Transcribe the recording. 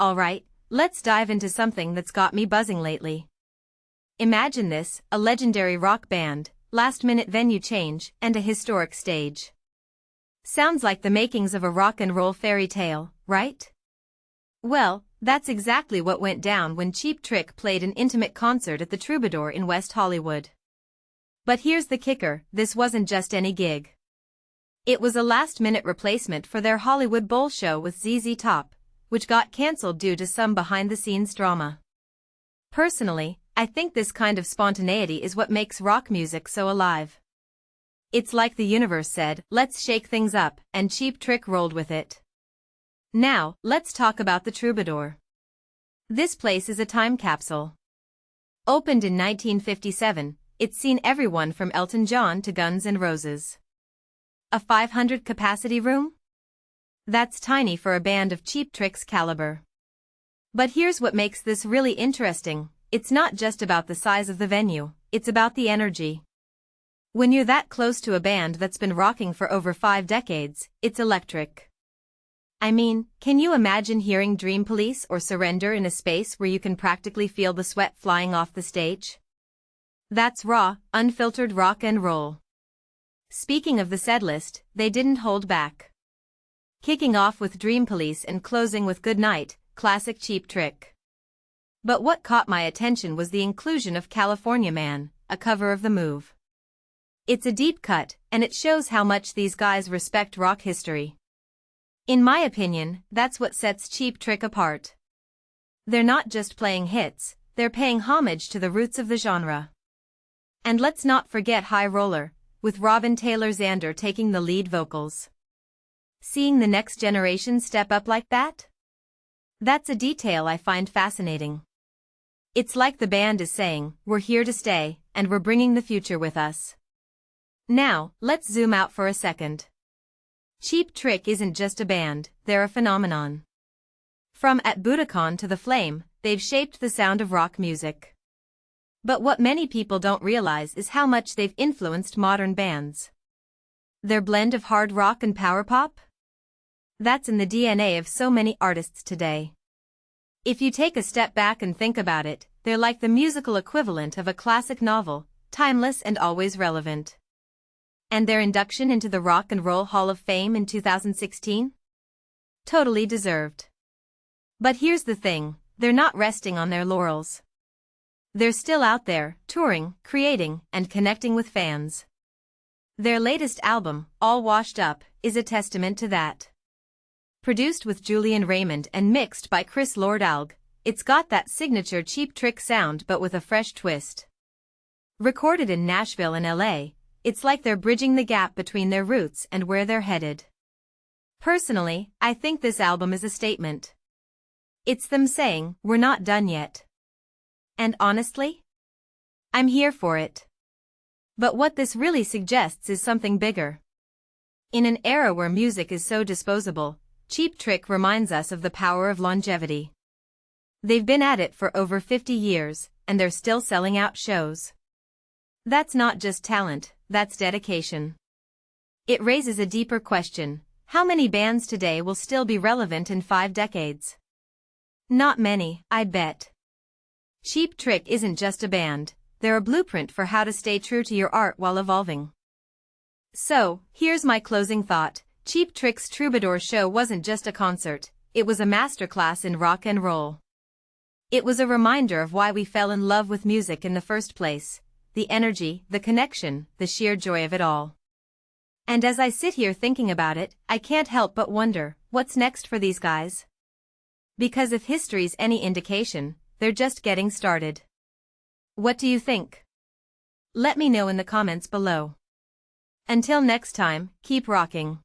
Alright, let's dive into something that's got me buzzing lately. Imagine this, a legendary rock band, last-minute venue change, and a historic stage. Sounds like the makings of a rock and roll fairy tale, right? Well, that's exactly what went down when Cheap Trick played an intimate concert at the Troubadour in West Hollywood. But here's the kicker, this wasn't just any gig. It was a last-minute replacement for their Hollywood Bowl show with ZZ Top, which got cancelled due to some behind-the-scenes drama. Personally, I think this kind of spontaneity is what makes rock music so alive. It's like the universe said, let's shake things up, and Cheap Trick rolled with it. Now, let's talk about the Troubadour. This place is a time capsule. Opened in 1957, it's seen everyone from Elton John to Guns N' Roses. A 500-capacity room? That's tiny for a band of Cheap Trick's caliber. But here's what makes this really interesting, it's not just about the size of the venue, it's about the energy. When you're that close to a band that's been rocking for over 5 decades, it's electric. I mean, can you imagine hearing Dream Police or Surrender in a space where you can practically feel the sweat flying off the stage? That's raw, unfiltered rock and roll. Speaking of the setlist, they didn't hold back. Kicking off with Dream Police and closing with Good Night, classic Cheap Trick. But what caught my attention was the inclusion of California Man, a cover of The Move. It's a deep cut, and it shows how much these guys respect rock history. In my opinion, that's what sets Cheap Trick apart. They're not just playing hits, they're paying homage to the roots of the genre. And let's not forget High Roller, with Robin Taylor Zander taking the lead vocals. Seeing the next generation step up like that? That's a detail I find fascinating. It's like the band is saying, we're here to stay, and we're bringing the future with us. Now, let's zoom out for a second. Cheap Trick isn't just a band, they're a phenomenon. From At Budokan to The Flame, they've shaped the sound of rock music. But what many people don't realize is how much they've influenced modern bands. Their blend of hard rock and power pop? That's in the DNA of so many artists today. If you take a step back and think about it, they're like the musical equivalent of a classic novel, timeless and always relevant. And their induction into the Rock and Roll Hall of Fame in 2016? Totally deserved. But here's the thing, they're not resting on their laurels. They're still out there, touring, creating, and connecting with fans. Their latest album, All Washed Up, is a testament to that. Produced with Julian Raymond and mixed by Chris Lord-Alge, it's got that signature Cheap Trick sound but with a fresh twist. Recorded in Nashville and LA, it's like they're bridging the gap between their roots and where they're headed. Personally, I think this album is a statement. It's them saying, we're not done yet. And honestly, I'm here for it. But what this really suggests is something bigger. In an era where music is so disposable, Cheap Trick reminds us of the power of longevity. They've been at it for over 50 years, and they're still selling out shows. That's not just talent, that's dedication. It raises a deeper question, how many bands today will still be relevant in 5 decades? Not many, I'd bet. Cheap Trick isn't just a band, they're a blueprint for how to stay true to your art while evolving. So, here's my closing thought, Cheap Trick's Troubadour show wasn't just a concert, it was a masterclass in rock and roll. It was a reminder of why we fell in love with music in the first place, the energy, the connection, the sheer joy of it all. And as I sit here thinking about it, I can't help but wonder, what's next for these guys? Because if history's any indication, they're just getting started. What do you think? Let me know in the comments below. Until next time, keep rocking.